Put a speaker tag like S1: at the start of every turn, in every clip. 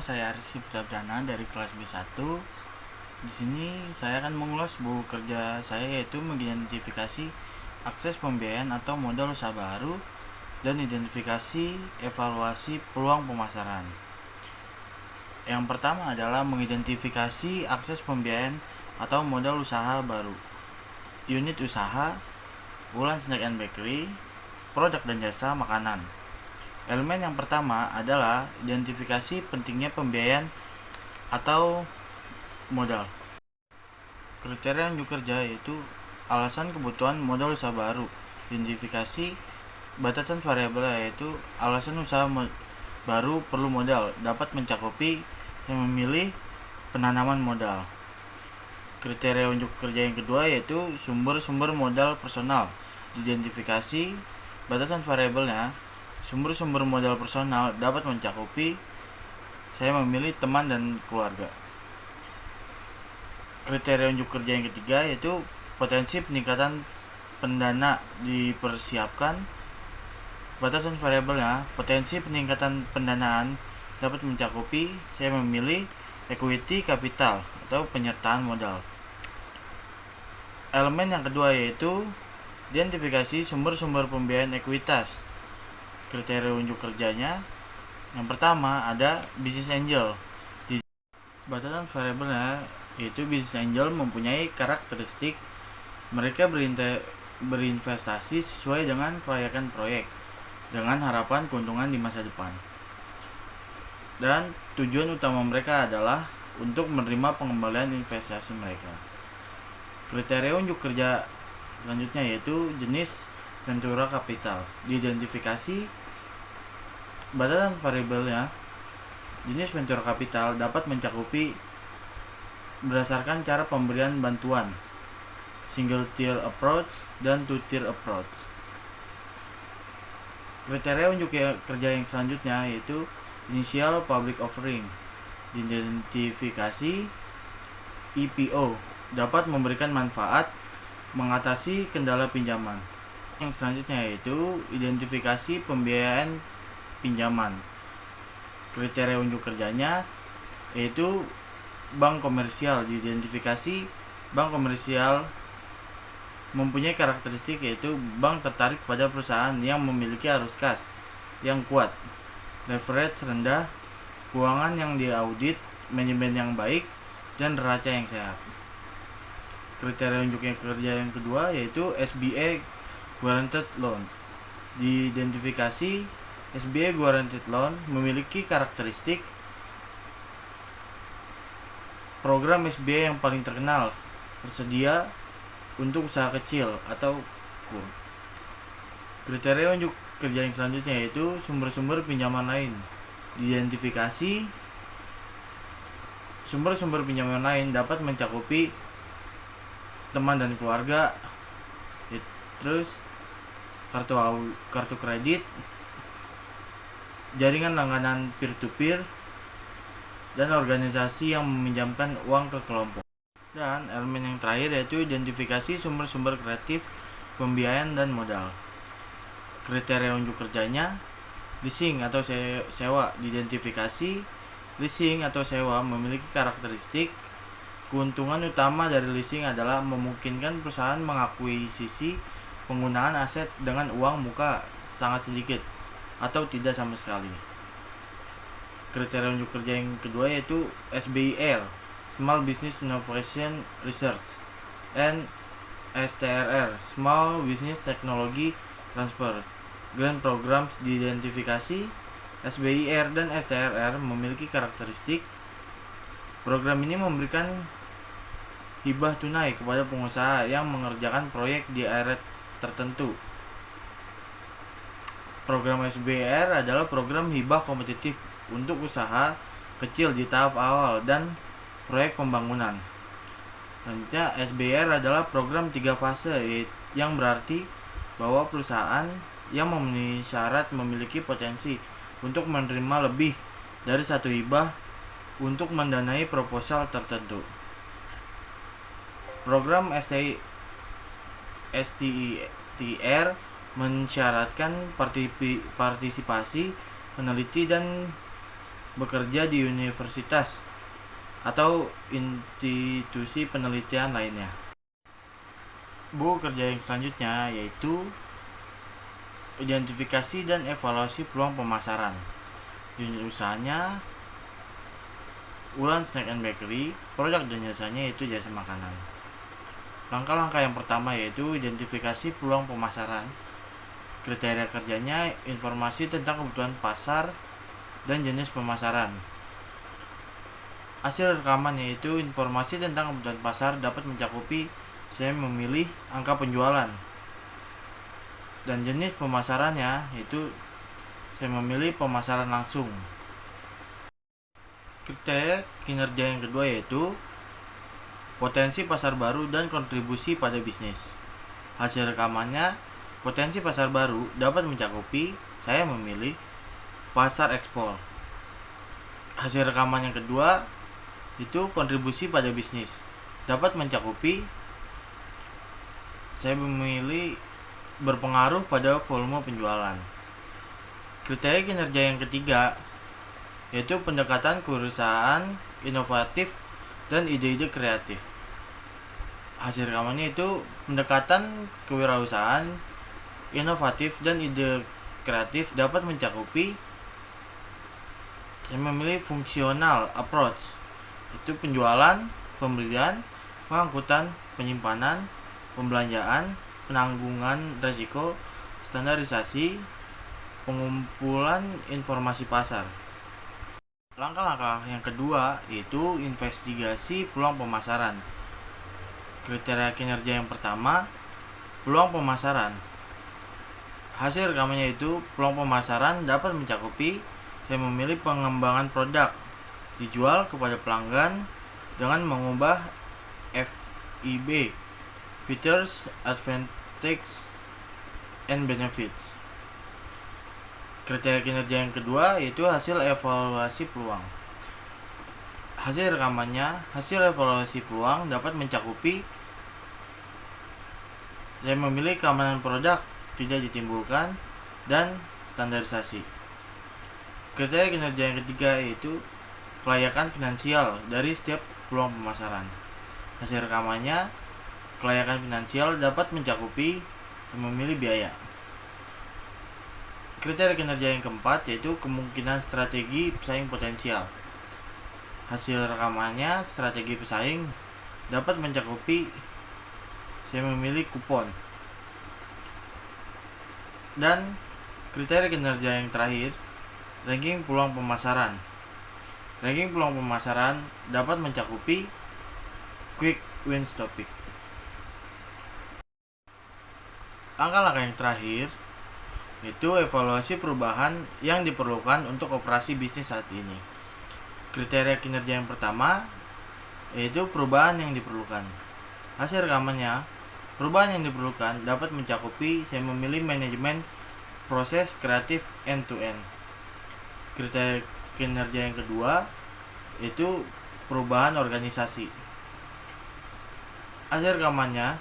S1: saya Arif Pradana dari kelas B1. Di sini saya akan mengulas buku kerja saya, yaitu mengidentifikasi akses pembiayaan atau modal usaha baru dan identifikasi evaluasi peluang pemasaran. Yang pertama adalah mengidentifikasi akses pembiayaan atau modal usaha baru. Unit usaha, Wulan Snack and Bakery, produk dan jasa makanan. Elemen yang pertama adalah identifikasi pentingnya pembiayaan atau modal. Kriteria unjuk kerja yaitu alasan kebutuhan modal usaha baru. Identifikasi batasan variabel yaitu alasan usaha baru perlu modal, dapat mencakupi yang memilih penanaman modal. Kriteria unjuk kerja yang kedua yaitu sumber-sumber modal personal. Identifikasi batasan variabelnya sumber-sumber modal personal dapat mencakupi saya memilih teman dan keluarga. Kriteria unjuk kerja yang ketiga yaitu potensi peningkatan pendana dipersiapkan. Batasan variabelnya potensi peningkatan pendanaan dapat mencakupi saya memilih equity capital atau penyertaan modal. Elemen yang kedua yaitu identifikasi sumber-sumber pembiayaan ekuitas. Kriteria unjuk kerjanya yang pertama ada business angel. Di batasan variabelnya yaitu business angel mempunyai karakteristik mereka berinvestasi sesuai dengan kelayakan proyek dengan harapan keuntungan di masa depan, dan tujuan utama mereka adalah untuk menerima pengembalian investasi mereka. Kriteria unjuk kerja selanjutnya yaitu jenis ventura capital. Diidentifikasi batasan variabelnya jenis ventura capital dapat mencakupi berdasarkan cara pemberian bantuan, single tier approach dan two tier approach. Kriteria unjuk kerja yang selanjutnya yaitu initial public offering. Diidentifikasi IPO dapat memberikan manfaat mengatasi kendala pinjaman. Yang selanjutnya yaitu identifikasi pembiayaan pinjaman. Kriteria unjuk kerjanya yaitu bank komersial. Diidentifikasi bank komersial mempunyai karakteristik yaitu bank tertarik pada perusahaan yang memiliki arus kas yang kuat, leverage rendah, keuangan yang diaudit, manajemen yang baik, dan neraca yang sehat. Kriteria unjuk kerja yang kedua yaitu SBA Guaranteed Loan. Diidentifikasi SBA Guaranteed Loan memiliki karakteristik program SBA yang paling terkenal, tersedia untuk usaha kecil atau KUR. Kriteria unjuk kerja yang selanjutnya yaitu sumber-sumber pinjaman lain. Diidentifikasi sumber-sumber pinjaman lain dapat mencakupi teman dan keluarga, terus kartu kredit, jaringan langganan peer-to-peer, dan organisasi yang meminjamkan uang ke kelompok. Dan elemen yang terakhir yaitu identifikasi sumber-sumber kreatif pembiayaan dan modal. Kriteria unjuk kerjanya leasing atau sewa. Diidentifikasi leasing atau sewa memiliki karakteristik keuntungan utama dari leasing adalah memungkinkan perusahaan mengakuisisi penggunaan aset dengan uang muka sangat sedikit atau tidak sama sekali. Kriteria unjuk kerja yang kedua yaitu SBIR, Small Business Innovation Research, and STRR, Small Business Technology Transfer. Grant Programs. Diidentifikasi SBIR dan STRR memiliki karakteristik program ini memberikan hibah tunai kepada pengusaha yang mengerjakan proyek di area tertentu. Program SBIR adalah program hibah kompetitif untuk usaha kecil di tahap awal dan proyek pembangunan. Selanjutnya, SBIR adalah program 3 fase yang berarti bahwa perusahaan yang memenuhi syarat memiliki potensi untuk menerima lebih dari satu hibah untuk mendanai proposal tertentu. Program STIR mensyaratkan partisipasi peneliti dan bekerja di universitas atau institusi penelitian lainnya. Buku kerja yang selanjutnya yaitu identifikasi dan evaluasi peluang pemasaran. Unit usahanya Ulan Snack and Bakery, produk dan jasanya yaitu jasa makanan. Langkah-langkah yang pertama yaitu identifikasi peluang pemasaran. Kriteria kerjanya informasi tentang kebutuhan pasar dan jenis pemasaran. Hasil rekaman yaitu informasi tentang kebutuhan pasar dapat mencakupi saya memilih angka penjualan. Dan jenis pemasarannya yaitu saya memilih pemasaran langsung. Kriteria kinerja yang kedua yaitu potensi pasar baru dan kontribusi pada bisnis. Hasil rekamannya potensi pasar baru dapat mencakupi saya memilih pasar ekspor. Hasil rekaman yang kedua itu kontribusi pada bisnis dapat mencakupi saya memilih berpengaruh pada volume penjualan. Kriteria kinerja yang ketiga yaitu pendekatan kewirausahaan inovatif dan ide-ide kreatif. Hasil rekamannya itu pendekatan kewirausahaan inovatif dan ide kreatif dapat mencakupi saya memilih fungsional approach, itu penjualan, pembelian, pengangkutan, penyimpanan, pembelanjaan, penanggungan risiko, standarisasi, pengumpulan informasi pasar. Langkah-langkah yang kedua yaitu investigasi peluang pemasaran. Kriteria kinerja yang pertama, peluang pemasaran. Hasil rekamannya itu peluang pemasaran dapat mencakupi saya memilih pengembangan produk dijual kepada pelanggan dengan mengubah FIB, features, advantages, and benefits. Kriteria kinerja yang kedua yaitu hasil evaluasi peluang. Hasil rekamannya, hasil evaluasi peluang dapat mencakupi saya memilih keamanan produk tidak ditimbulkan dan standarisasi. Kriteria kinerja yang ketiga yaitu kelayakan finansial dari setiap peluang pemasaran. Hasil rekamannya, kelayakan finansial dapat mencakupi memilih biaya. Kriteria kinerja yang keempat yaitu kemungkinan strategi pesaing potensial. Hasil rekamannya, strategi pesaing dapat mencakupi saya memilih kupon. Dan kriteria kinerja yang terakhir, ranking peluang pemasaran. Ranking peluang pemasaran dapat mencakupi quick wins topic. Langkah-langkah yang terakhir yaitu evaluasi perubahan yang diperlukan untuk operasi bisnis saat ini. Kriteria kinerja yang pertama yaitu perubahan yang diperlukan. Hasil rekamannya, perubahan yang diperlukan dapat mencakupi saya memilih manajemen proses kreatif end-to-end. Kriteria kinerja yang kedua yaitu perubahan organisasi. Hasil rekamannya,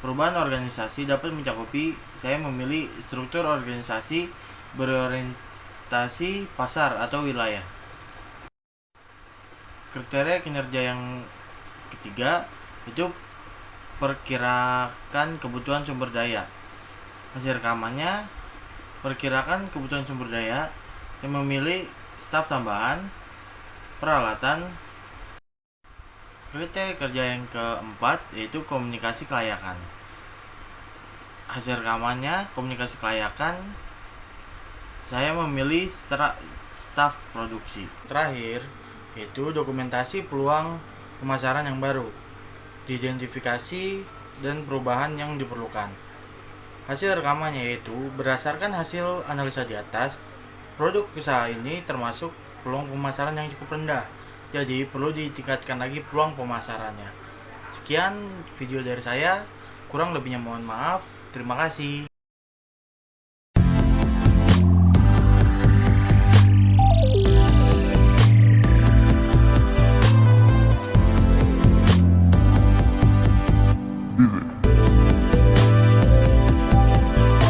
S1: perubahan organisasi dapat mencakupi saya memilih struktur organisasi berorientasi pasar atau wilayah. Kriteria kinerja yang ketiga itu perkirakan kebutuhan sumber daya. Hasil rekamannya, perkirakan kebutuhan sumber daya yang memilih staf tambahan, peralatan. Kriteria kerja yang keempat yaitu komunikasi kelayakan. Hasil rekamannya, komunikasi kelayakan saya memilih staf produksi. Terakhir yaitu dokumentasi peluang pemasaran yang baru, diidentifikasi dan perubahan yang diperlukan. Hasil rekamannya yaitu berdasarkan hasil analisa di atas, produk usaha ini termasuk peluang pemasaran yang cukup rendah, jadi perlu ditingkatkan lagi peluang pemasarannya. Sekian video dari saya, kurang lebihnya mohon maaf. Terima kasih.